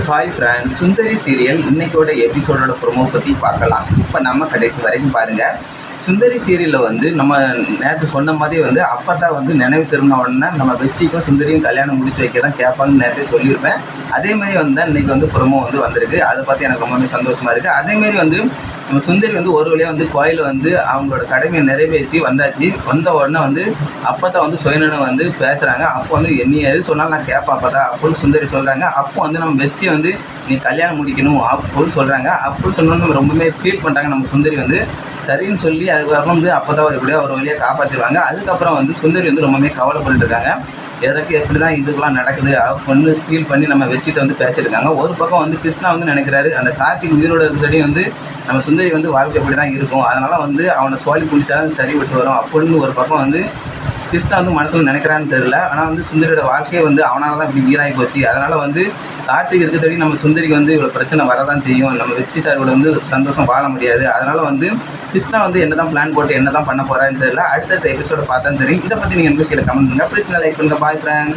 Hi friends, சுந்தரி serial இன்னைக்கோட எபிசோடோட promo பற்றி பார்க்கலாம். ஸ்கிப் பண்ணாமல் கடைசி வரைக்கும் பாருங்கள். சுந்தரி சீரியலில் வந்து நம்ம நேற்று சொன்ன மாதிரி வந்து அப்போ தான் வந்து நினைவு திரும்பின உடனே நம்ம வெற்றிக்கும் சுந்தரியும் கல்யாணம் முடிச்சு வைக்க தான் கேட்பாங்கன்னு நேரத்தை சொல்லியிருப்பேன். அதேமாதிரி வந்து இன்றைக்கி வந்து ப்ரோமோ வந்து வந்திருக்கு. அதை பார்த்து எனக்கு ரொம்பவே சந்தோஷமாக இருக்குது. அதேமாரி வந்து நம்ம சுந்தரி வந்து ஒரு வழியாக வந்து கோயிலில் வந்து அவங்களோட கடமையை நிறைவேற்றி வந்தாச்சு. வந்த உடனே வந்து அப்போ தான் வந்து சுயநலம் வந்து பேசுகிறாங்க. அப்போ வந்து நீ எது சொன்னாலும் நான் கேட்பேன் அப்போ தான் அப்படின்னு சுந்தரி சொல்கிறாங்க. அப்போ வந்து நம்ம வெற்றி வந்து நீ கல்யாணம் முடிக்கணும் அப்படின்னு சொல்கிறாங்க. அப்படின்னு சொன்னோன்னு ரொம்பவே ஃபீல் பண்ணுறாங்க. நம்ம சுந்தரி வந்து சரின்னு சொல்லி அதுக்கப்புறம் வந்து அப்போ தான் எப்படியோ ஒரு வழியாக காப்பாற்றிடுவாங்க. அதுக்கப்புறம் வந்து சுந்தரி வந்து ரொம்பவே கவலைப்பட்டு இருக்காங்க. எதற்கு எப்படி தான் இதுக்கெல்லாம் நடக்குது அப்படின்னு ஃபீல் பண்ணி நம்ம வச்சுட்டு வந்து பேசியிருக்காங்க. ஒரு பக்கம் வந்து கிருஷ்ணா வந்து நினைக்கிறாரு அந்த கார்த்திக் உயிரோடு இருக்கிறதையும் வந்து நம்ம சுந்தரி வந்து வாழ்க்கை எப்படி தான் இருக்கும், அதனால் வந்து அவனை சோழி பிடிச்சாலும் சரி விட்டு வரும் அப்படின்னு ஒரு பக்கம் வந்து கிருஷ்ணா வந்து மனசில் நினைக்கிறான்னு தெரியல. ஆனால் வந்து சுந்தரியோட வாழ்க்கையை வந்து அவனால் தான் இப்படி வீணாகி போச்சு. அதனால் வந்து கார்த்திக் இருக்கிறபடி நம்ம சுந்தரிக்கு வந்து இவ்வளோ பிரச்சனை வரதான் செய்யும். நம்ம வெற்றி சாரோட வந்து சந்தோஷம் வாழ முடியாது. அதனால் வந்து கிருஷ்ணா வந்து என்ன தான் பிளான் போட்டு என்ன தான் பண்ண போகிறான்னு தெரியல. அடுத்த எபிசோட பார்த்தா தெரியும். இதை பற்றி நீங்கள் என்ன கீழே கமெண்ட் பண்ணுங்கள். பிடிச்சா லைக் பண்ணுங்கள். பாய் ஃப்ரெண்ட்.